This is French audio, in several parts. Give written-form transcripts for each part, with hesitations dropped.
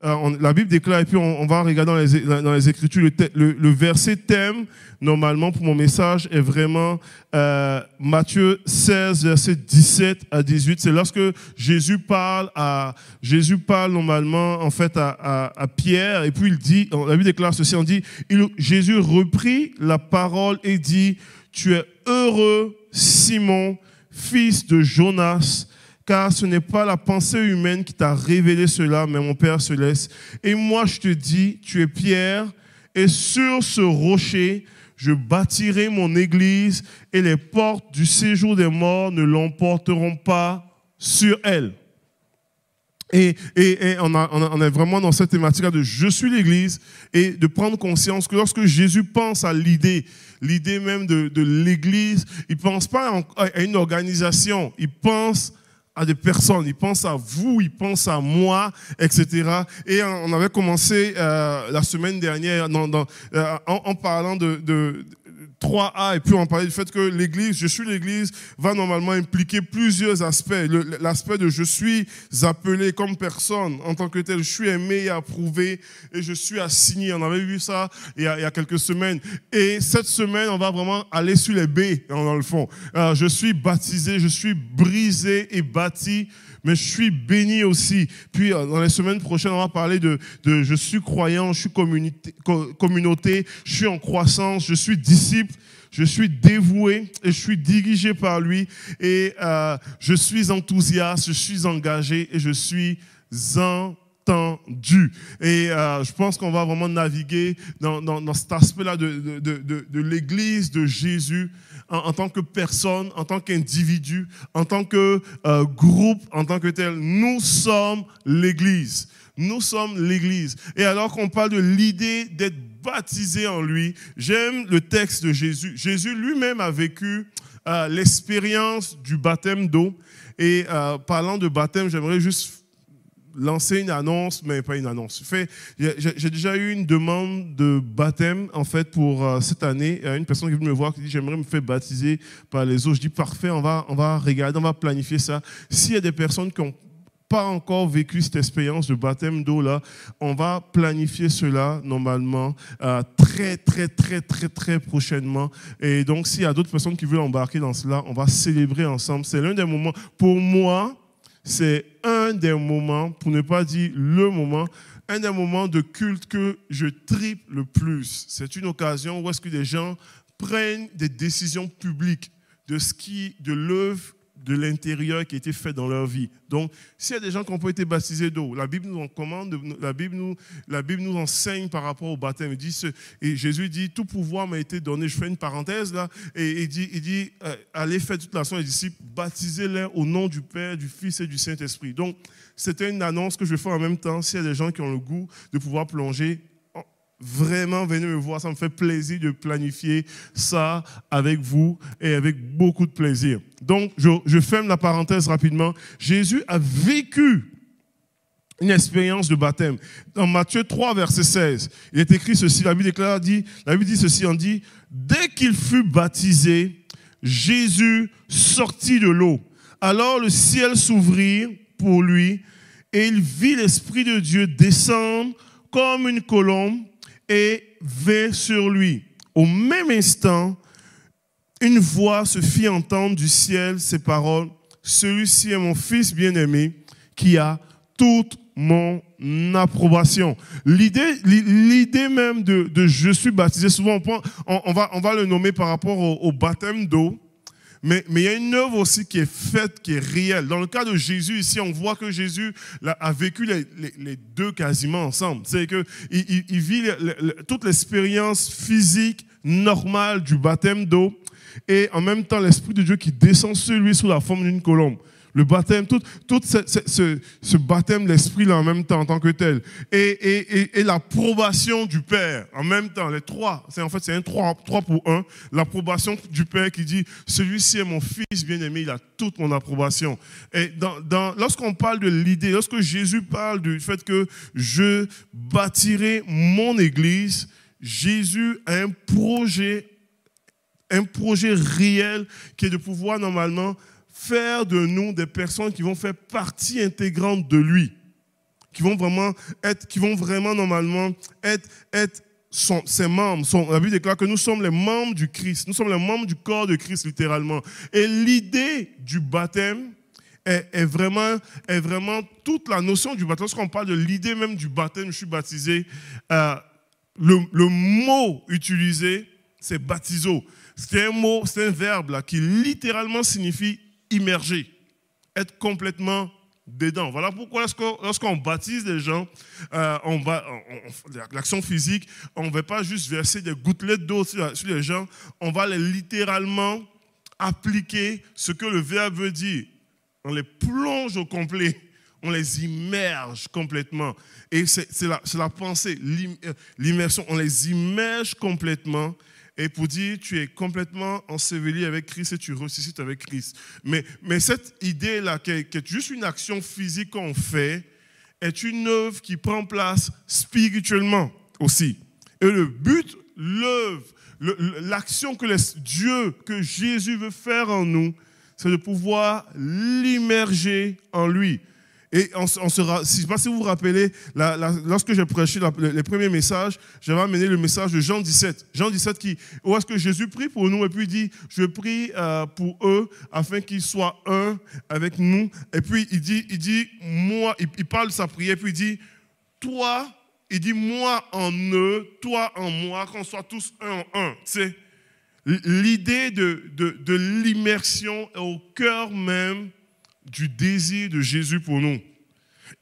La Bible déclare, et puis on va regarder dans les Écritures, le verset thème, normalement, pour mon message, est vraiment Matthieu 16, verset 17 à 18. C'est lorsque Jésus parle normalement, en fait, à Pierre, et puis il dit, la Bible déclare ceci, on dit, Jésus reprit la parole et dit, « Tu es heureux, Simon, fils de Jonas, car ce n'est pas la pensée humaine qui t'a révélé cela, mais mon Père céleste. Et moi, je te dis, tu es Pierre, et sur ce rocher, je bâtirai mon église, et les portes du séjour des morts ne l'emporteront pas sur elle. » Et on est vraiment dans cette thématique-là de « je suis l'église » et de prendre conscience que lorsque Jésus pense à l'idée même de l'église, il ne pense pas à une organisation, il pense à des personnes, il pense à vous, il pense à moi, etc. Et on avait commencé la semaine dernière en parlant de 3A, et puis on parlait du fait que l'église, je suis l'église, va normalement impliquer plusieurs aspects. L'aspect de je suis appelé comme personne en tant que tel, je suis aimé et approuvé et je suis assigné. On avait vu ça il y a quelques semaines. Et cette semaine, on va vraiment aller sur les B, dans le fond. Je suis baptisé, je suis brisé et bâti, mais je suis béni aussi. Puis dans les semaines prochaines, on va parler de je suis croyant, je suis communauté, je suis en croissance, je suis disciple, je suis dévoué et je suis dirigé par lui. Et je suis enthousiaste, je suis engagé et je suis entendu. Et je pense qu'on va vraiment naviguer dans cet aspect-là de l'église de Jésus en tant que personne, en tant qu'individu, en tant que groupe, en tant que tel. Nous sommes l'église. Nous sommes l'église. Et alors qu'on parle de l'idée d'être baptisé en lui, j'aime le texte de Jésus. Jésus lui-même a vécu l'expérience du baptême d'eau. Et parlant de baptême, j'aimerais juste lancer une annonce, mais pas une annonce. J'ai déjà eu une demande de baptême, en fait, pour cette année. Une personne qui est venue me voir qui dit « J'aimerais me faire baptiser par les eaux ». Je dis « Parfait, on va regarder, on va planifier ça ». S'il y a des personnes qui n'ont pas encore vécu cette expérience de baptême d'eau là, on va planifier cela normalement très prochainement. Et donc, s'il y a d'autres personnes qui veulent embarquer dans cela, on va célébrer ensemble. C'est l'un des moments, pour moi, c'est un des moments, pour ne pas dire le moment, un des moments de culte que je tripe le plus. C'est une occasion où est-ce que des gens prennent des décisions publiques de l'œuvre de l'intérieur qui a été fait dans leur vie. Donc, s'il y a des gens qui n'ont pas été baptisés d'eau, la Bible nous en commande, la Bible nous enseigne par rapport au baptême. Et Jésus dit, tout pouvoir m'a été donné. Je fais une parenthèse là, et il dit allez faire toute la nation des disciples, baptisez-les au nom du Père, du Fils et du Saint-Esprit. Donc, c'était une annonce que je fais en même temps. S'il y a des gens qui ont le goût de pouvoir plonger, vraiment, venez me voir, ça me fait plaisir de planifier ça avec vous et avec beaucoup de plaisir. Donc, je ferme la parenthèse rapidement. Jésus a vécu une expérience de baptême. Dans Matthieu 3, verset 16, il est écrit ceci, la Bible dit ceci, on dit, dès qu'il fut baptisé, Jésus sortit de l'eau. Alors le ciel s'ouvrit pour lui et il vit l'Esprit de Dieu descendre comme une colombe et vint sur lui. Au même instant, une voix se fit entendre du ciel ces paroles. Celui-ci est mon fils bien-aimé qui a toute mon approbation. L'idée même de je suis baptisé, souvent on va le nommer par rapport au baptême d'eau. Mais il y a une œuvre aussi qui est faite, qui est réelle. Dans le cas de Jésus, ici, on voit que Jésus a vécu les deux quasiment ensemble. C'est qu'il vit toute l'expérience physique normale du baptême d'eau et en même temps l'Esprit de Dieu qui descend sur lui sous la forme d'une colombe. Le baptême, tout ce baptême de l'Esprit là en même temps en tant que tel. Et l'approbation du Père en même temps, les trois. C'est un 3 pour 1. L'approbation du Père qui dit, celui-ci est mon fils bien-aimé, il a toute mon approbation. Et lorsqu'on parle de l'idée, lorsque Jésus parle du fait que je bâtirai mon église, Jésus a un projet réel qui est de pouvoir normalement faire de nous des personnes qui vont faire partie intégrante de lui. qui vont vraiment normalement être ses membres. La Bible déclare que nous sommes les membres du Christ. Nous sommes les membres du corps de Christ, littéralement. Et l'idée du baptême est vraiment toute la notion du baptême. Lorsqu'on parle de l'idée même du baptême, je suis baptisé, le mot utilisé, c'est baptizo. C'est un verbe là, qui littéralement signifie immerger, être complètement dedans. Voilà pourquoi lorsqu'on baptise les gens, l'action physique, on ne va pas juste verser des gouttelettes d'eau sur les gens, on va les littéralement appliquer ce que le verbe veut dire. On les plonge au complet, on les immerge complètement. Et c'est la pensée, l'immersion, on les immerge complètement. Et pour dire, tu es complètement enseveli avec Christ et tu ressuscites avec Christ. Mais cette idée-là, qui est juste une action physique qu'on fait, est une œuvre qui prend place spirituellement aussi. Et le but, l'action que Dieu, que Jésus veut faire en nous, c'est de pouvoir l'immerger en lui. Et je ne sais pas si vous vous rappelez, lorsque j'ai prêché les premiers messages, j'avais amené le message de Jean 17. Jean 17, où est-ce que Jésus prie pour nous et puis il dit, je prie pour eux afin qu'ils soient un avec nous. Et puis il dit moi, il parle de sa prière, puis il dit, toi, il dit moi en eux, toi en moi, qu'on soit tous un en un. C'est l'idée de l'immersion est au cœur même du désir de Jésus pour nous.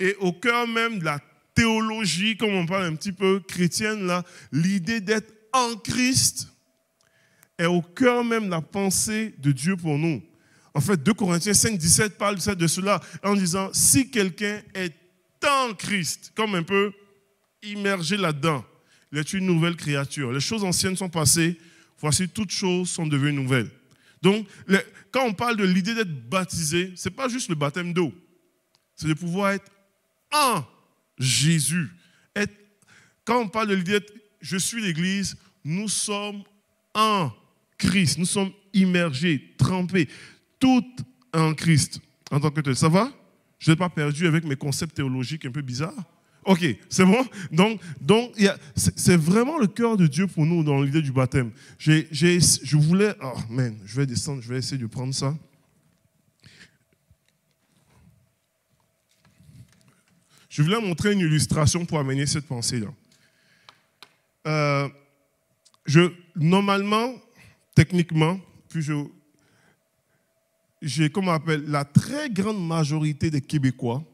Et au cœur même de la théologie, comme on parle un petit peu chrétienne, là, l'idée d'être en Christ est au cœur même de la pensée de Dieu pour nous. En fait, 2 Corinthiens 5, 17 parle de cela en disant, si quelqu'un est en Christ, comme un peu immergé là-dedans, il est une nouvelle créature. Les choses anciennes sont passées, voici toutes choses sont devenues nouvelles. Donc, quand on parle de l'idée d'être baptisé, ce n'est pas juste le baptême d'eau. C'est de pouvoir être en Jésus. Quand on parle de l'idée d'être je suis l'Église, nous sommes en Christ. Nous sommes immergés, trempés, tout en Christ. En tant que tel. Ça va? Je n'ai pas perdu avec mes concepts théologiques un peu bizarres? Ok, c'est bon? Donc c'est vraiment le cœur de Dieu pour nous dans l'idée du baptême. Je voulais... Oh, man, je vais descendre, je vais essayer de prendre ça. Je voulais montrer une illustration pour amener cette pensée-là. Normalement, techniquement, puis j'ai, comme on appelle, la très grande majorité des Québécois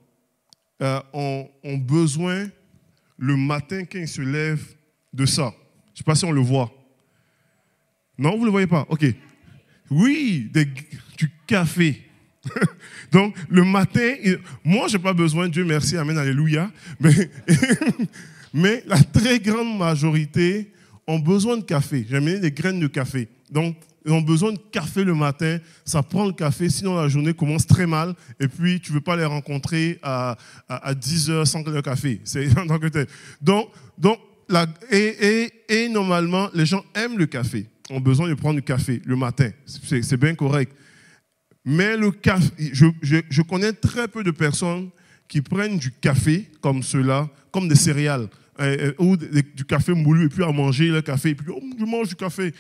ont besoin, le matin quand ils se lèvent, de ça. Je ne sais pas si on le voit. Non, vous ne le voyez pas? Ok. Oui, du café. Donc, le matin, moi, je n'ai pas besoin, Dieu merci, amen, alléluia. Mais la très grande majorité ont besoin de café. J'ai amené des graines de café. Donc, ils ont besoin de café le matin. Ça prend le café, sinon la journée commence très mal. Et puis, tu ne veux pas les rencontrer à 10 heures sans le café. C'est en tant que tel. Donc normalement, les gens aiment le café. Ont besoin de prendre du café le matin. C'est bien correct. Mais le café, je connais très peu de personnes qui prennent du café comme cela, comme des céréales, ou du café moulu, et puis à manger le café, et puis je mange du café.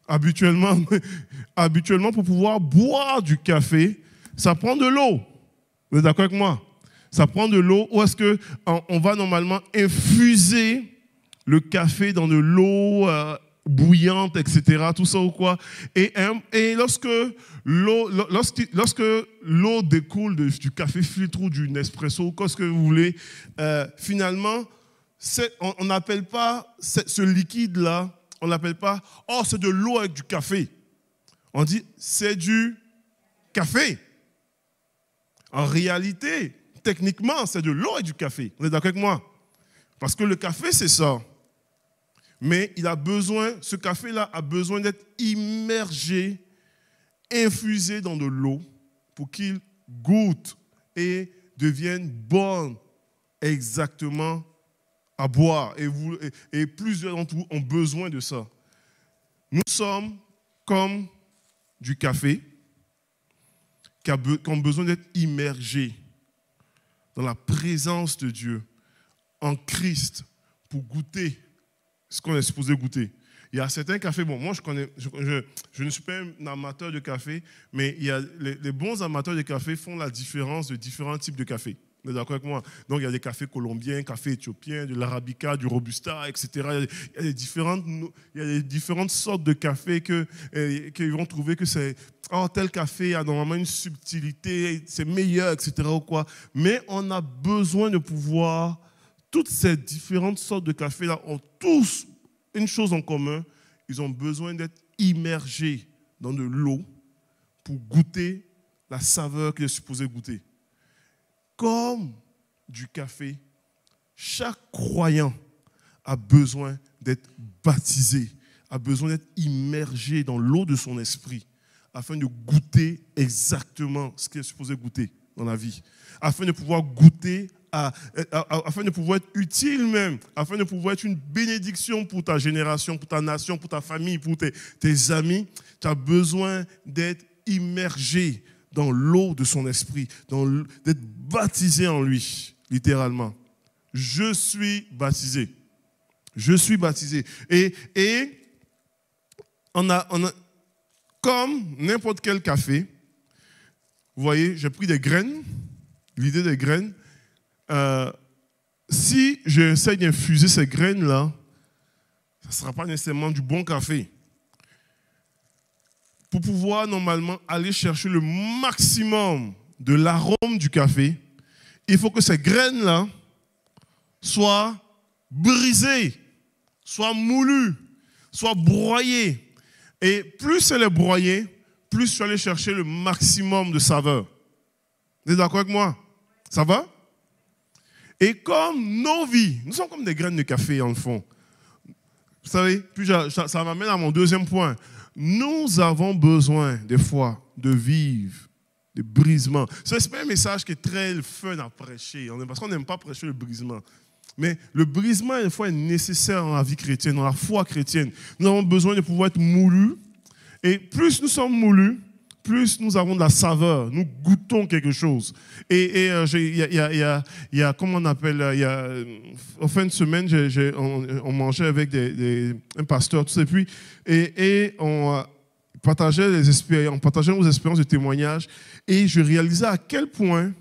Habituellement, pour pouvoir boire du café, ça prend de l'eau. Vous êtes d'accord avec moi? Ça prend de l'eau. Ou est-ce qu'on va normalement infuser le café dans de l'eau bouillante, etc., tout ça ou quoi. Et lorsque l'eau découle du café filtre ou du Nespresso, ou ce que vous voulez, finalement, on n'appelle pas ce liquide-là, on n'appelle pas, oh, c'est de l'eau avec du café. On dit, c'est du café. En réalité, techniquement, c'est de l'eau avec du café. Vous êtes d'accord avec moi? Parce que le café, c'est ça. Mais ce café-là a besoin d'être immergé, infusé dans de l'eau pour qu'il goûte et devienne bon exactement à boire. Et plusieurs d'entre vous ont besoin de ça. Nous sommes comme du café qui ont besoin d'être immergés dans la présence de Dieu, en Christ, pour goûter ce qu'on est supposé goûter. Il y a certains cafés, bon, moi je ne suis pas un amateur de café, mais il y a les bons amateurs de café font la différence de différents types de café. Vous êtes d'accord avec moi? Donc il y a des cafés colombiens, cafés éthiopiens, de l'arabica, du robusta, etc. Il y a des différentes sortes de cafés qu'ils vont trouver que c'est tel café a normalement une subtilité, c'est meilleur, etc. ou quoi. Mais on a besoin de pouvoir, toutes ces différentes sortes de cafés-là ont tous une chose en commun, ils ont besoin d'être immergés dans de l'eau pour goûter la saveur qu'il est supposé goûter. Comme du café, chaque croyant a besoin d'être baptisé, a besoin d'être immergé dans l'eau de son esprit, afin de goûter exactement ce qu'il est supposé goûter dans la vie, afin de pouvoir goûter, afin de pouvoir être utile même, afin de pouvoir être une bénédiction pour ta génération, pour ta nation, pour ta famille, pour tes amis. Tu as besoin d'être immergé dans l'eau de son esprit, d'être baptisé en lui, littéralement. Je suis baptisé. Je suis baptisé. Et on a comme n'importe quel café, vous voyez, j'ai pris des graines, l'idée des graines. Si j'essaie d'infuser ces graines-là, ça ne sera pas nécessairement du bon café. Pour pouvoir normalement aller chercher le maximum de l'arôme du café, il faut que ces graines-là soient brisées, soient moulues, soient broyées. Et plus elle est broyée, plus je vais aller chercher le maximum de saveur. Vous êtes d'accord avec moi? Ça va? Et comme nos vies, nous sommes comme des graines de café en fond. Vous savez, puis ça m'amène à mon deuxième point. Nous avons besoin, des fois, de vivre des brisements. C'est pas un message qui est très fun à prêcher, parce qu'on n'aime pas prêcher le brisement. Mais le brisement, des fois, est nécessaire dans la vie chrétienne, dans la foi chrétienne. Nous avons besoin de pouvoir être moulus. Et plus nous sommes moulus, plus nous avons de la saveur, nous goûtons quelque chose. Et il y a, comment on appelle, en fin de semaine, on mangeait avec un pasteur, tout ça, et on partageait nos expériences de témoignage, et je réalisais à quel point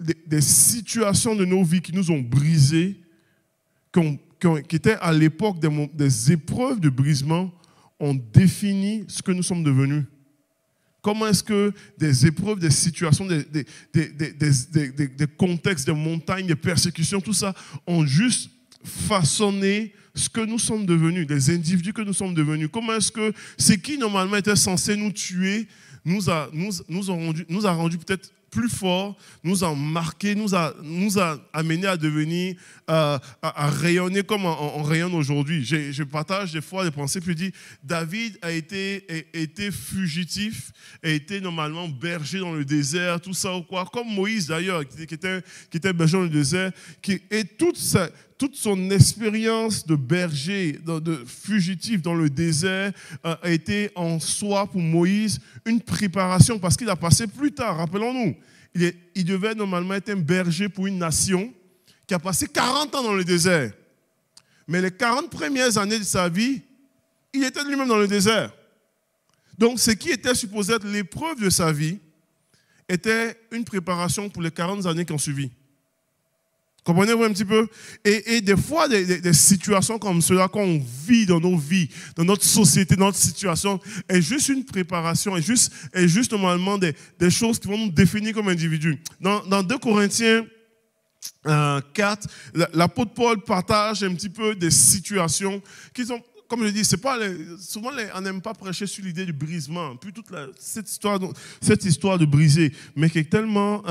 des situations de nos vies qui nous ont brisés, qui étaient à l'époque des épreuves de brisement, ont défini ce que nous sommes devenus. Comment est-ce que des épreuves, des situations, des contextes, des montagnes, des persécutions, tout ça, ont juste façonné ce que nous sommes devenus, des individus que nous sommes devenus. Comment est-ce que ce qui normalement était censé nous tuer nous a rendu peut-être plus forts, nous a marqué, nous a amené à devenir, à rayonner comme on rayonne aujourd'hui. Je partage des fois des pensées, puis je dis, David a été fugitif, a été normalement berger dans le désert, tout ça ou quoi, comme Moïse d'ailleurs, qui était berger dans le désert, et toute son expérience de berger, de fugitif dans le désert a été en soi pour Moïse une préparation parce qu'il a passé plus tard, rappelons-nous, il devait normalement être un berger pour une nation qui a passé 40 ans dans le désert. Mais les 40 premières années de sa vie, il était lui-même dans le désert. Donc ce qui était supposé être l'épreuve de sa vie était une préparation pour les 40 années qui ont suivi. Comprenez-vous un petit peu? Et des fois, des situations comme cela qu'on vit dans nos vies, dans notre société, dans notre situation, est juste une préparation, est juste normalement des choses qui vont nous définir comme individus. Dans 2 Corinthiens 4, l'apôtre Paul partage un petit peu des situations qui sont, comme je dis, souvent on n'aime pas prêcher sur l'idée du brisement, puis toute cette histoire de briser, mais qui est tellement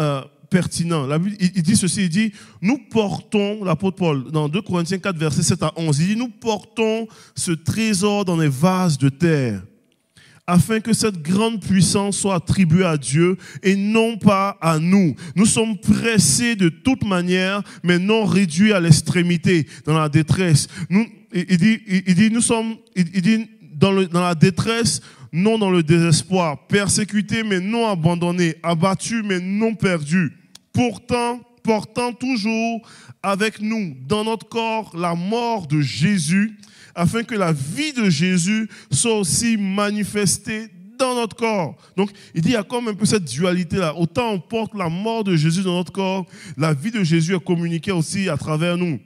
pertinent. La Bible, il dit ceci, il dit, nous portons, l'apôtre Paul, dans 2 Corinthiens 4, versets 7 à 11, il dit, nous portons ce trésor dans les vases de terre, afin que cette grande puissance soit attribuée à Dieu et non pas à nous. Nous sommes pressés de toute manière, mais non réduits à l'extrémité, dans la détresse. Il dit, dans la détresse, non dans le désespoir, persécutés mais non abandonnés, abattus mais non perdus, Pourtant, portant toujours avec nous dans notre corps la mort de Jésus, afin que la vie de Jésus soit aussi manifestée dans notre corps. Donc, il dit, il y a comme un peu cette dualité-là. Autant on porte la mort de Jésus dans notre corps, la vie de Jésus est communiquée aussi à travers nous.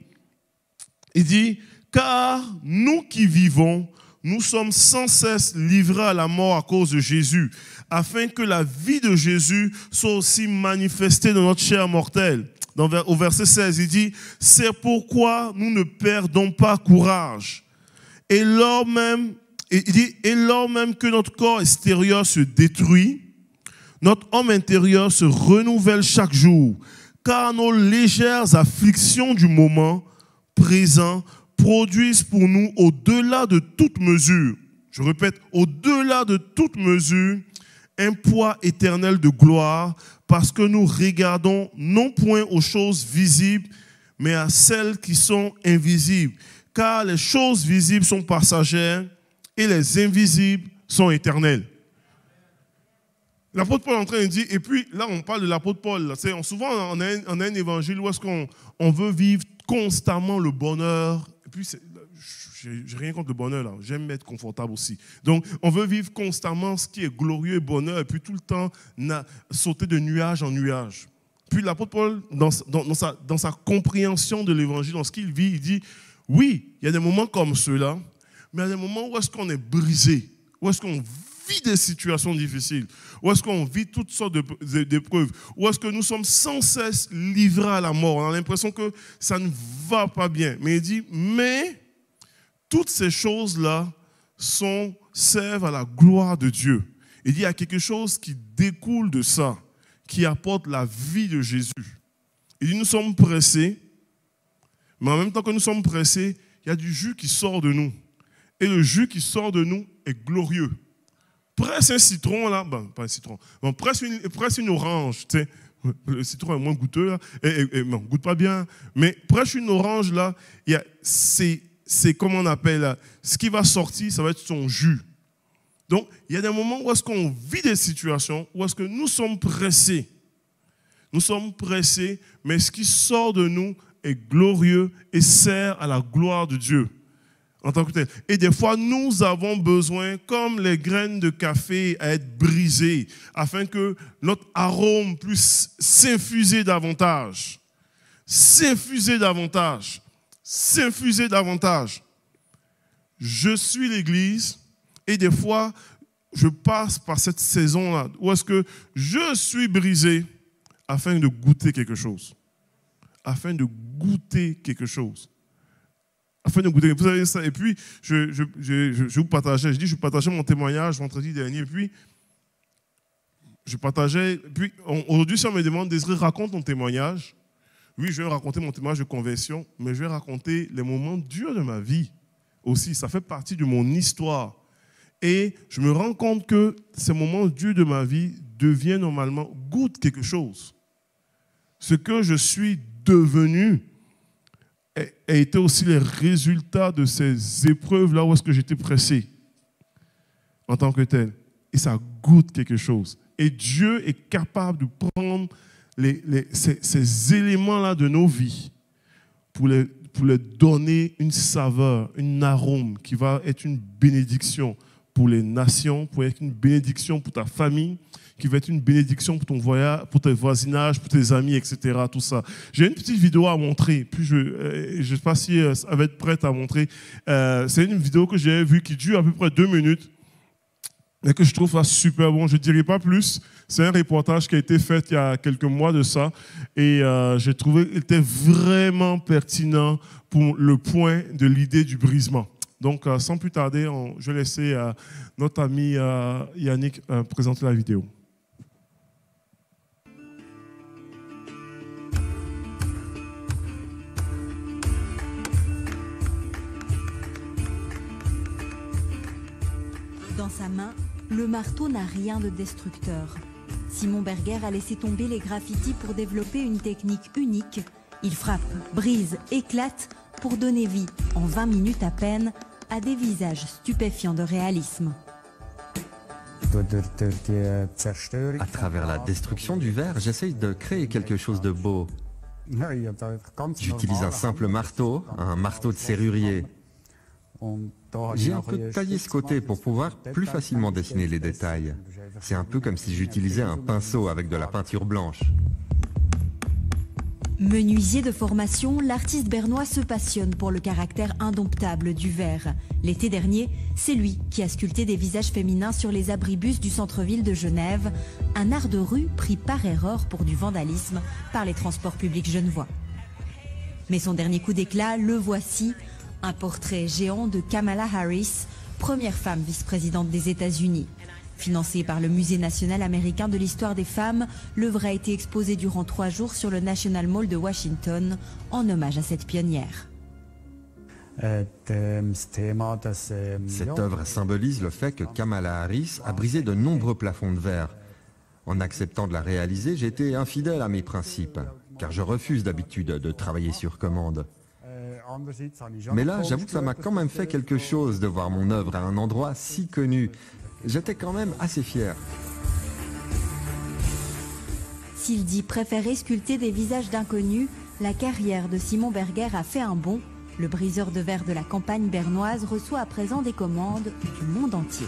Il dit, car nous qui vivons, nous sommes sans cesse livrés à la mort à cause de Jésus, afin que la vie de Jésus soit aussi manifestée dans notre chair mortelle. Au verset 16, il dit, c'est pourquoi nous ne perdons pas courage. Et lors même que notre corps extérieur se détruit, notre homme intérieur se renouvelle chaque jour, car nos légères afflictions du moment présent produisent pour nous au-delà de toute mesure, je répète, au-delà de toute mesure, un poids éternel de gloire, parce que nous regardons non point aux choses visibles, mais à celles qui sont invisibles. Car les choses visibles sont passagères et les invisibles sont éternelles. L'apôtre Paul est en train de dire, et puis là on parle de l'apôtre Paul, souvent on a un évangile où est-ce qu'on veut vivre constamment le bonheur, et puis j'ai rien contre le bonheur là, j'aime être confortable aussi. Donc on veut vivre constamment ce qui est glorieux et bonheur, et puis tout le temps sauter de nuage en nuage. Puis l'apôtre Paul, dans sa compréhension de l'évangile, dans ce qu'il vit, il dit, oui, il y a des moments comme ceux-là, mais il y a des moments où est-ce qu'on est brisé, où est-ce qu'on vit des situations difficiles, où est-ce qu'on vit toutes sortes d'épreuves, où est-ce que nous sommes sans cesse livrés à la mort. On a l'impression que ça ne va pas bien. Mais il dit, mais toutes ces choses-là servent à la gloire de Dieu. Il dit, il y a quelque chose qui découle de ça, qui apporte la vie de Jésus. Il dit, nous sommes pressés, mais en même temps que nous sommes pressés, il y a du jus qui sort de nous. Et le jus qui sort de nous est glorieux. Presse un citron, là, pas un citron, presse une orange, tu sais. Le citron est moins goûteux, là, non, goûte pas bien, mais presse une orange, là, c'est comme on appelle, là, ce qui va sortir, ça va être son jus. Donc, il y a des moments où est-ce qu'on vit des situations, où est-ce que nous sommes pressés. Nous sommes pressés, mais ce qui sort de nous est glorieux et sert à la gloire de Dieu. En tant que tel. Et des fois, nous avons besoin, comme les graines de café, à être brisées, afin que notre arôme puisse s'infuser davantage. S'infuser davantage. S'infuser davantage. Je suis l'Église, et des fois, je passe par cette saison-là, où est-ce que je suis brisé, afin de goûter quelque chose. Afin de goûter quelque chose. Afin de goûter. Vous savez ça. Et puis, je vous partageais, je partageais mon témoignage vendredi dernier. Et puis, je partageais. Et puis, aujourd'hui, si on me demande, Désiré, raconte ton témoignage. Oui, je vais raconter mon témoignage de conversion, mais je vais raconter les moments durs de ma vie aussi. Ça fait partie de mon histoire. Et je me rends compte que ces moments durs de ma vie deviennent normalement, goûtent quelque chose. Ce que je suis devenu a été aussi les résultats de ces épreuves-là où est-ce que j'étais pressé en tant que tel. Et ça goûte quelque chose. Et Dieu est capable de prendre ces éléments-là de nos vies pour les donner une saveur, une arôme qui va être une bénédiction pour les nations, pour être une bénédiction pour ta famille, qui va être une bénédiction pour ton voyage, pour tes voisinages, pour tes amis, etc. Tout ça. J'ai une petite vidéo à montrer, puis je ne sais pas si elle va être prête à montrer. C'est une vidéo que j'ai vue qui dure à peu près 2 minutes, mais que je trouve ça super bon. Je ne dirai pas plus. C'est un reportage qui a été fait il y a quelques mois de ça, et j'ai trouvé qu'il était vraiment pertinent pour le point de l'idée du brisement. Donc, sans plus tarder, je vais laisser notre ami Yannick présenter la vidéo. Dans sa main, le marteau n'a rien de destructeur. Simon Berger a laissé tomber les graffitis pour développer une technique unique. Il frappe, brise, éclate pour donner vie, en 20 minutes à peine, à des visages stupéfiants de réalisme. À travers la destruction du verre, j'essaye de créer quelque chose de beau. J'utilise un simple marteau, un marteau de serrurier. J'ai un peu taillé ce côté pour pouvoir plus facilement dessiner les détails. C'est un peu comme si j'utilisais un pinceau avec de la peinture blanche. Menuisier de formation, l'artiste bernois se passionne pour le caractère indomptable du verre. L'été dernier, c'est lui qui a sculpté des visages féminins sur les abribus du centre-ville de Genève, un art de rue pris par erreur pour du vandalisme par les transports publics genevois. Mais son dernier coup d'éclat, le voici, un portrait géant de Kamala Harris, première femme vice-présidente des États-Unis. Financé par le Musée national américain de l'histoire des femmes, l'œuvre a été exposée durant 3 jours sur le National Mall de Washington en hommage à cette pionnière. Cette œuvre symbolise le fait que Kamala Harris a brisé de nombreux plafonds de verre. En acceptant de la réaliser, j'ai été infidèle à mes principes, car je refuse d'habitude de travailler sur commande. Mais là, j'avoue que ça m'a quand même fait quelque chose de voir mon œuvre à un endroit si connu. J'étais quand même assez fier. S'il dit préférer sculpter des visages d'inconnus, la carrière de Simon Berger a fait un bond. Le briseur de verre de la campagne bernoise reçoit à présent des commandes du monde entier.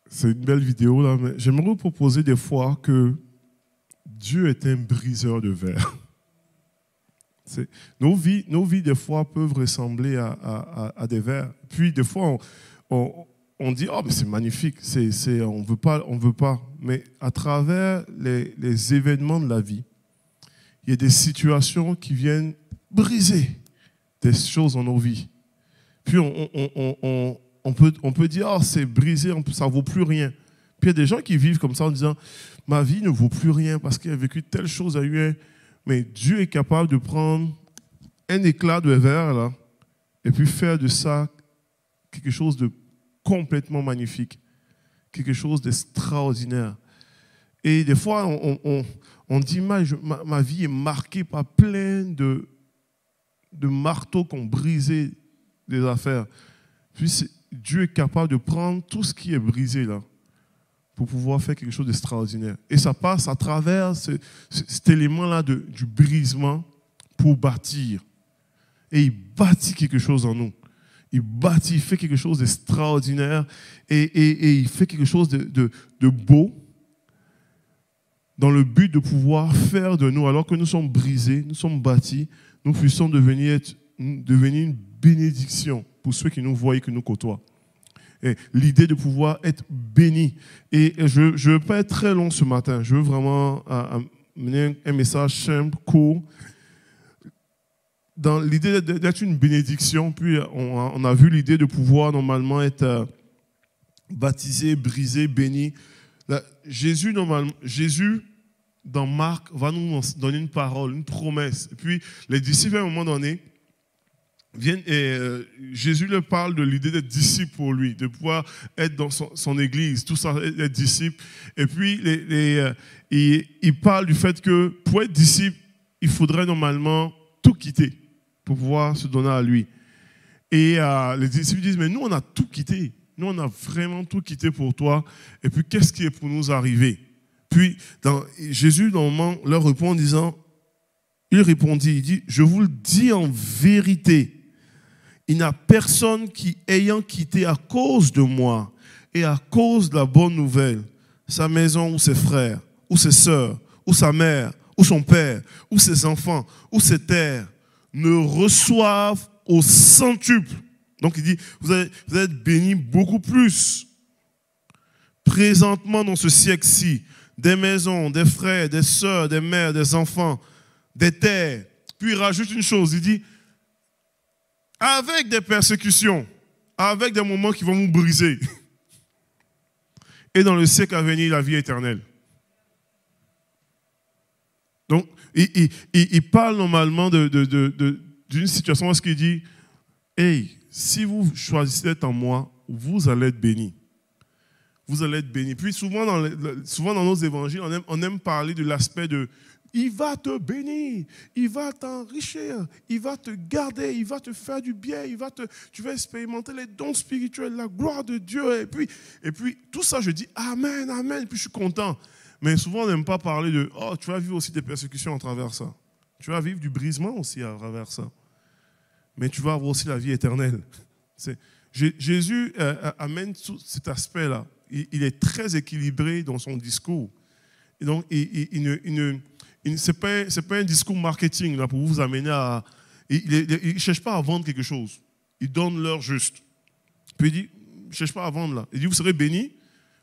C'est une belle vidéo là, mais j'aimerais vous proposer des fois que Dieu est un briseur de verre. Nos vies, des fois, peuvent ressembler à des verres. Puis, des fois, on dit, oh, mais c'est magnifique, on veut pas. Mais à travers les événements de la vie, il y a des situations qui viennent briser des choses dans nos vies. Puis, on peut dire, oh, c'est brisé, ça ne vaut plus rien. Puis il y a des gens qui vivent comme ça en disant, ma vie ne vaut plus rien parce qu'il a vécu telle chose, mais Dieu est capable de prendre un éclat de verre là, et puis faire de ça quelque chose de complètement magnifique, quelque chose d'extraordinaire. Et des fois, on dit, ma vie est marquée par plein de marteaux qui ont brisé des affaires. Puis Dieu est capable de prendre tout ce qui est brisé là, pour pouvoir faire quelque chose d'extraordinaire. Et ça passe à travers cet élément-là du brisement pour bâtir. Et il bâtit quelque chose en nous. Il fait quelque chose d'extraordinaire et il fait quelque chose de beau dans le but de pouvoir faire de nous, alors que nous sommes brisés, nous sommes bâtis, nous puissions devenir une bénédiction pour ceux qui nous voient et qui nous côtoient. L'idée de pouvoir être béni. Et je ne veux pas être très long ce matin. Je veux vraiment amener un message simple, court. Dans l'idée d'être une bénédiction, puis on a vu l'idée de pouvoir normalement être baptisé, brisé, béni. Là, Jésus, dans Marc, va nous donner une parole, une promesse. Et puis, les disciples, à un moment donné, viennent et Jésus leur parle de l'idée d'être disciple pour lui, de pouvoir être dans son église, tout ça, être disciple. Et puis, il parle du fait que pour être disciple, il faudrait normalement tout quitter pour pouvoir se donner à lui. Et les disciples disent, mais nous, on a tout quitté. Nous, on a vraiment tout quitté pour toi. Et puis, qu'est-ce qui est pour nous arriver? Puis, Jésus, normalement, leur répond en disant, il dit, je vous le dis en vérité, il n'y a personne qui, ayant quitté à cause de moi et à cause de la bonne nouvelle, sa maison ou ses frères, ou ses sœurs, ou sa mère, ou son père, ou ses enfants, ou ses terres, ne reçoivent au centuple. Donc il dit, vous allez être bénis beaucoup plus. Présentement dans ce siècle-ci, des maisons, des frères, des sœurs, des mères, des enfants, des terres. Puis il rajoute une chose, il dit, avec des persécutions, avec des moments qui vont vous briser. Et dans le siècle à venir, la vie éternelle. Donc, il parle normalement d'une situation où il dit, hey, si vous choisissez d'être en moi, vous allez être bénis. Vous allez être bénis. Puis souvent dans nos évangiles, on aime parler de l'aspect Il va te bénir, il va t'enrichir, il va te garder, il va te faire du bien, tu vas expérimenter les dons spirituels, la gloire de Dieu. Et puis tout ça, je dis Amen, Amen, et puis je suis content. Mais souvent, on n'aime pas parler de « Oh, tu vas vivre aussi des persécutions à travers ça. Tu vas vivre du brisement aussi à travers ça. Mais tu vas avoir aussi la vie éternelle. » Jésus amène tout cet aspect-là. Il est très équilibré dans son discours. Et donc, ce n'est pas un discours marketing là, pour vous amener à... Il ne cherche pas à vendre quelque chose. Il donne l'heure juste. Puis il dit, ne cherche pas à vendre là. Il dit, vous serez bénis,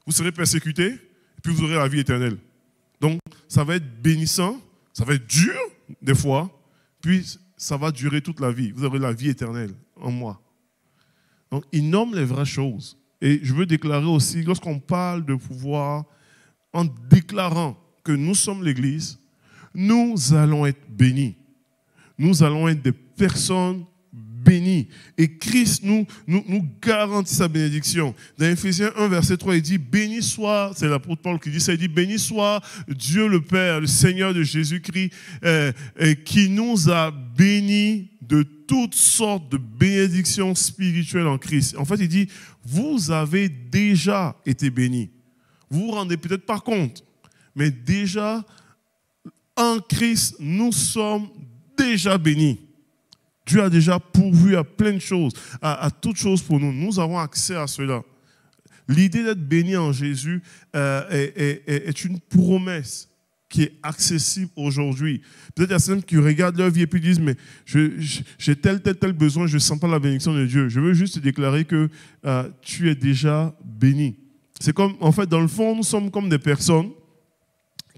vous serez persécutés, et puis vous aurez la vie éternelle. Donc, ça va être bénissant, ça va être dur, des fois, puis ça va durer toute la vie. Vous aurez la vie éternelle en moi. Donc, il nomme les vraies choses. Et je veux déclarer aussi, lorsqu'on parle de pouvoir, en déclarant que nous sommes l'Église, nous allons être bénis. Nous allons être des personnes bénies. Et Christ nous garantit sa bénédiction. Dans Éphésiens 1, verset 3, il dit, béni soit, c'est l'apôtre Paul qui dit ça, il dit, béni soit Dieu le Père, le Seigneur de Jésus-Christ, qui nous a bénis de toutes sortes de bénédictions spirituelles en Christ. En fait, il dit, vous avez déjà été bénis. Vous ne vous rendez peut-être pas compte, mais déjà, en Christ, nous sommes déjà bénis. Dieu a déjà pourvu à plein de choses, à toutes choses pour nous. Nous avons accès à cela. L'idée d'être béni en Jésus est une promesse qui est accessible aujourd'hui. Peut-être il y a certains qui regardent leur vie et puis disent, mais j'ai tel besoin, je ne sens pas la bénédiction de Dieu. Je veux juste te déclarer que tu es déjà béni. C'est comme, en fait, dans le fond, nous sommes comme des personnes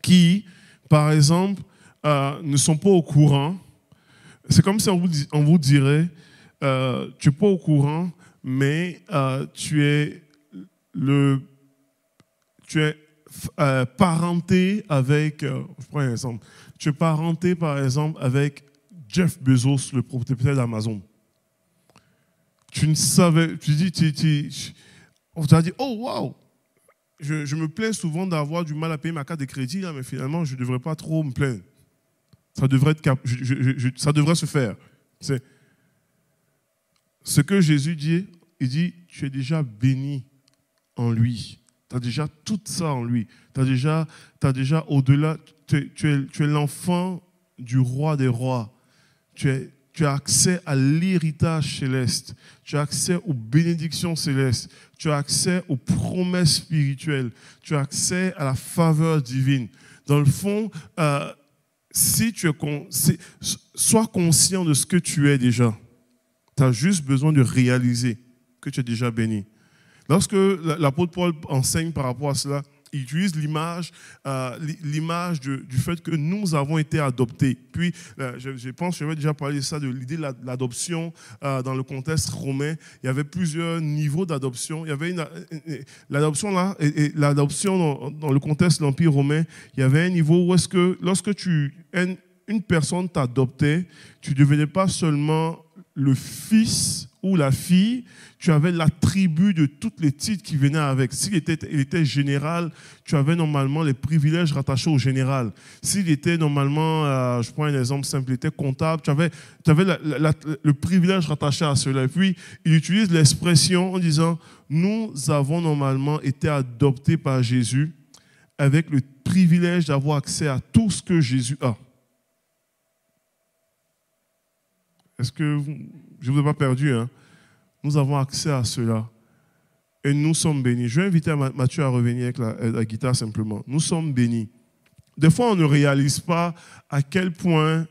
qui, par exemple, ne sont pas au courant. C'est comme si on vous dirait, tu n'es pas au courant, mais tu es parenté avec, je prends un exemple, tu es parenté par exemple avec Jeff Bezos, le propriétaire d'Amazon. Tu ne savais, on t'a dit, oh wow, je me plains souvent d'avoir du mal à payer ma carte de crédit, là, mais finalement je ne devrais pas trop me plaindre. Ça devrait se faire. C'est ce que Jésus dit, il dit, tu es déjà béni en lui. Tu as déjà tout ça en lui. Tu as déjà au-delà, tu es l'enfant du roi des rois. Tu as accès à l'héritage céleste. Tu as accès aux bénédictions célestes. Tu as accès aux promesses spirituelles. Tu as accès à la faveur divine. Dans le fond, sois conscient de ce que tu es déjà. Tu as juste besoin de réaliser que tu es déjà béni. Lorsque l'apôtre Paul enseigne par rapport à cela, il utilise l'image du fait que nous avons été adoptés. Puis, je pense que j'avais déjà parlé de ça, de l'idée de l'adoption dans le contexte romain. Il y avait plusieurs niveaux d'adoption. Il y avait l'adoption là, et l'adoption dans le contexte de l'Empire romain, il y avait un niveau où est-ce que lorsque une personne t'adoptait, tu ne devenais pas seulement le fils ou la fille, tu avais l'attribut de tous les titres qui venaient avec. S'il était général, tu avais normalement les privilèges rattachés au général. S'il était normalement, je prends un exemple simple, il était comptable, tu avais le privilège rattaché à cela. Et puis, il utilise l'expression en disant, nous avons normalement été adoptés par Jésus avec le privilège d'avoir accès à tout ce que Jésus a. Est-ce que je ne vous ai pas perdu, hein? Nous avons accès à cela. Et nous sommes bénis. Je vais inviter Mathieu à revenir avec la guitare simplement. Nous sommes bénis. Des fois, on ne réalise pas à quel point,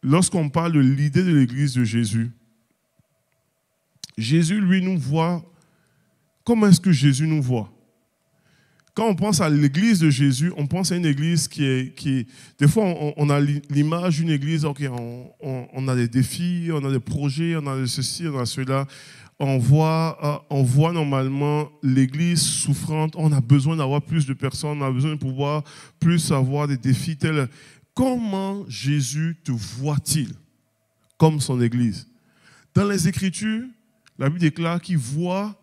lorsqu'on parle de l'idée de l'Église de Jésus, Jésus, lui, nous voit. Comment est-ce que Jésus nous voit? Quand on pense à l'église de Jésus, on pense à une église qui est des fois, on a l'image d'une église, okay, on a des défis, on a des projets, on a ceci, on a cela. On voit normalement l'église souffrante, on a besoin d'avoir plus de personnes, on a besoin de pouvoir plus avoir des défis tels. Comment Jésus te voit-il comme son église? Dans les Écritures, la Bible déclare qu'il voit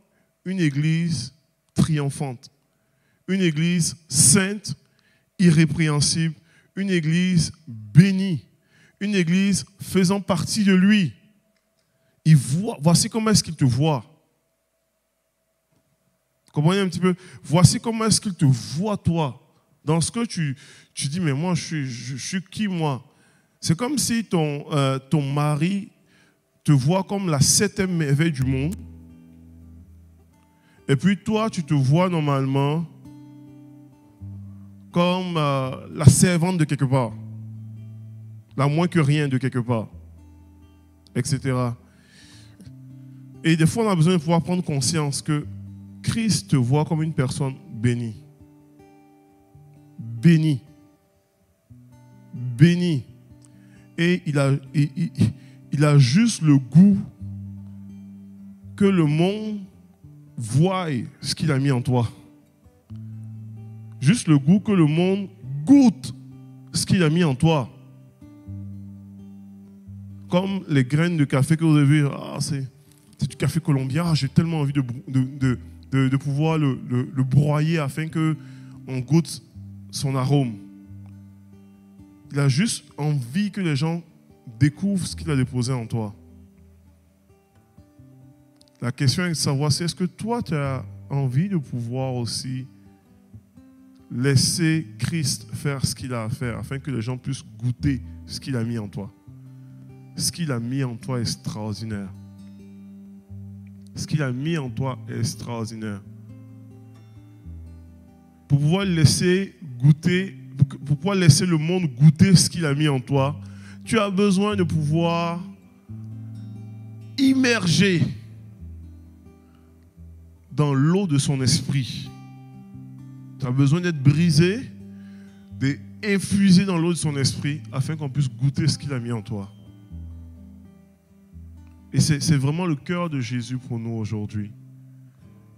une église triomphante. Une église sainte, irrépréhensible, une église bénie, une église faisant partie de lui. Voici comment est-ce qu'il te voit. Comprenez un petit peu? Voici comment est-ce qu'il te voit, toi. Dans ce que tu dis, mais moi, je suis qui, moi? C'est comme si ton mari te voit comme la 7e merveille du monde. Et puis toi, tu te vois normalement comme la servante de quelque part. La moins que rien de quelque part. Etc. Et des fois, on a besoin de pouvoir prendre conscience que Christ te voit comme une personne bénie. Bénie. Bénie. Et il a juste le goût que le monde voie ce qu'il a mis en toi. Juste le goût que le monde goûte ce qu'il a mis en toi. Comme les graines de café que vous avez vu. C'est du café colombien. J'ai tellement envie de pouvoir le broyer afin qu'on goûte son arôme. Il a juste envie que les gens découvrent ce qu'il a déposé en toi. La question est de savoir, c'est est-ce que toi, tu as envie de pouvoir aussi laisser Christ faire ce qu'il a à faire afin que les gens puissent goûter ce qu'il a mis en toi. Ce qu'il a mis en toi est extraordinaire. Ce qu'il a mis en toi est extraordinaire. Pour pouvoir laisser goûter, pour pouvoir laisser le monde goûter ce qu'il a mis en toi, tu as besoin de pouvoir immerger dans l'eau de son esprit. Tu as besoin d'être brisé, d'infuser dans l'eau de son esprit afin qu'on puisse goûter ce qu'il a mis en toi. Et c'est vraiment le cœur de Jésus pour nous aujourd'hui.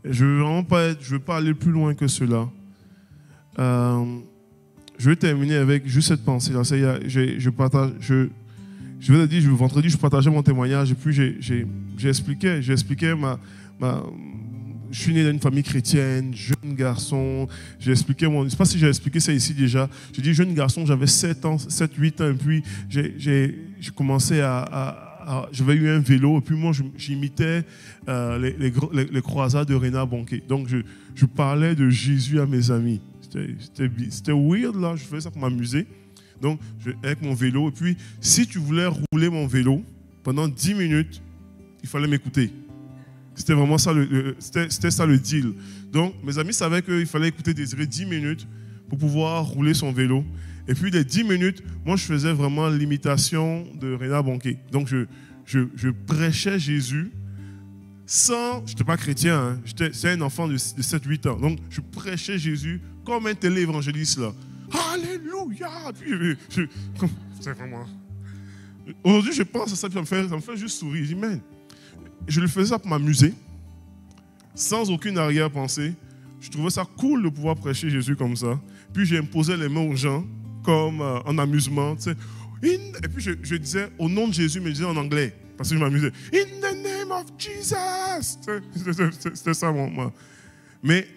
Et je ne veux pas aller plus loin que cela. Je vais terminer avec juste cette pensée-là. Vendredi, je partageais mon témoignage et puis j'expliquais je suis né dans une famille chrétienne, jeune garçon. Je ne sais pas si j'ai expliqué ça ici déjà. J'ai dit jeune garçon, j'avais 7 ans, 7-8 ans. Et puis j'ai commencé j'avais eu un vélo. Et puis moi, j'imitais les croisades de Reinhard Bonnke. Donc je parlais de Jésus à mes amis. C'était weird là, je faisais ça pour m'amuser. Donc avec mon vélo. Et puis si tu voulais rouler mon vélo pendant 10 minutes, il fallait m'écouter. C'était vraiment ça c'était ça le deal. Donc, mes amis savaient qu'il fallait écouter Désiré 10 minutes pour pouvoir rouler son vélo. Et puis, les 10 minutes, moi, je faisais vraiment l'imitation de Reinhard Bonnke. Donc, je prêchais Jésus je n'étais pas chrétien, hein, j'étais un enfant de 7-8 ans. Donc, je prêchais Jésus comme un téléévangéliste, là. Alléluia! C'est vraiment... Aujourd'hui, je pense à ça, ça me fait juste sourire. Je dis, man, je le faisais ça pour m'amuser, sans aucune arrière-pensée. Je trouvais ça cool de pouvoir prêcher Jésus comme ça. Puis j'imposais les mains aux gens, comme en amusement. Tu sais. Et puis je disais au nom de Jésus, mais je disais en anglais, parce que je m'amusais. In the name of Jesus! C'était ça, moi. Mais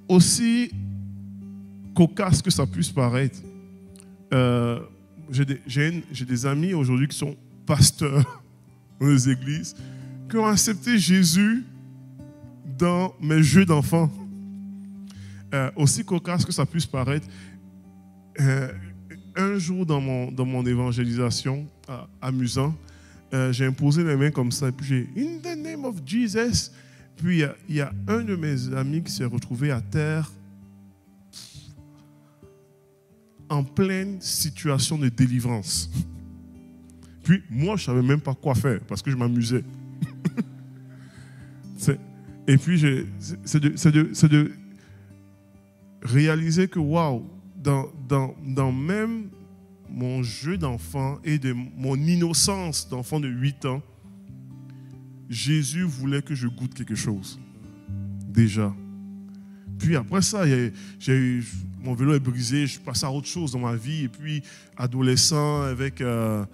aussi cocasse que ça puisse paraître, j'ai des amis aujourd'hui qui sont pasteurs dans les églises, qui ont accepté Jésus dans mes jeux d'enfants. Aussi cocasse que ça puisse paraître, un jour dans mon évangélisation, amusant, j'ai imposé les mains comme ça, et puis j'ai « In the name of Jesus ». Puis il y a un de mes amis qui s'est retrouvé à terre en pleine situation de délivrance. Puis moi, je ne savais même pas quoi faire parce que je m'amusais. Et puis, c'est de réaliser que, waouh, dans même mon jeu d'enfant et de mon innocence d'enfant de 8 ans, Jésus voulait que je goûte quelque chose. Déjà. Puis après ça, mon vélo est brisé, je passe à autre chose dans ma vie. Et puis, adolescent, avec je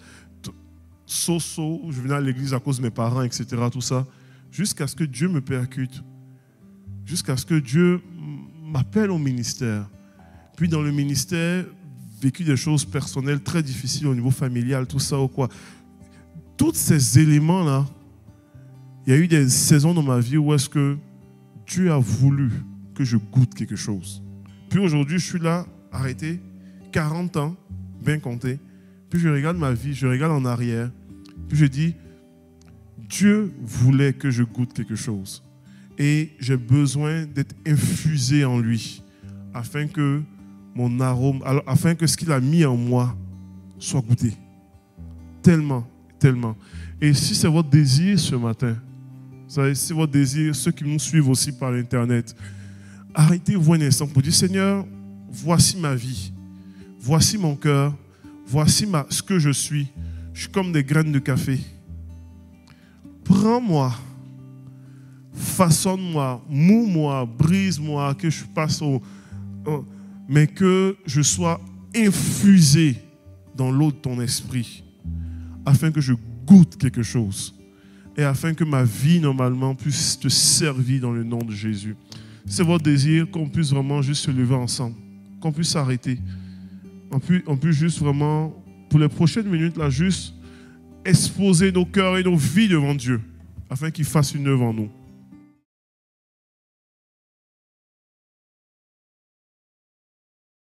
venais à l'église à cause de mes parents, etc. Tout ça. Jusqu'à ce que Dieu me percute. Jusqu'à ce que Dieu m'appelle au ministère. Puis dans le ministère, vécu des choses personnelles très difficiles au niveau familial, tout ça ou quoi. Tous ces éléments-là, il y a eu des saisons dans ma vie où est-ce que Dieu a voulu que je goûte quelque chose. Puis aujourd'hui, je suis là, arrêté, 40 ans, bien compté. Puis je regarde ma vie, je regarde en arrière. Puis je dis, Dieu voulait que je goûte quelque chose. Et j'ai besoin d'être infusé en lui, afin que mon arôme, afin que ce qu'il a mis en moi soit goûté. Tellement, tellement. Et si c'est votre désir ce matin, vous savez, si c'est votre désir, ceux qui nous suivent aussi par Internet, arrêtez-vous un instant pour dire, Seigneur, voici ma vie, voici mon cœur, voici ce que je suis. Je suis comme des graines de café. Prends-moi, façonne-moi, moue-moi, brise-moi, que je passe mais que je sois infusé dans l'eau de ton esprit, afin que je goûte quelque chose et afin que ma vie, normalement, puisse te servir dans le nom de Jésus. C'est votre désir qu'on puisse vraiment juste se lever ensemble, qu'on puisse s'arrêter. On puisse juste vraiment, pour les prochaines minutes, là, juste exposer nos cœurs et nos vies devant Dieu, afin qu'il fasse une œuvre en nous.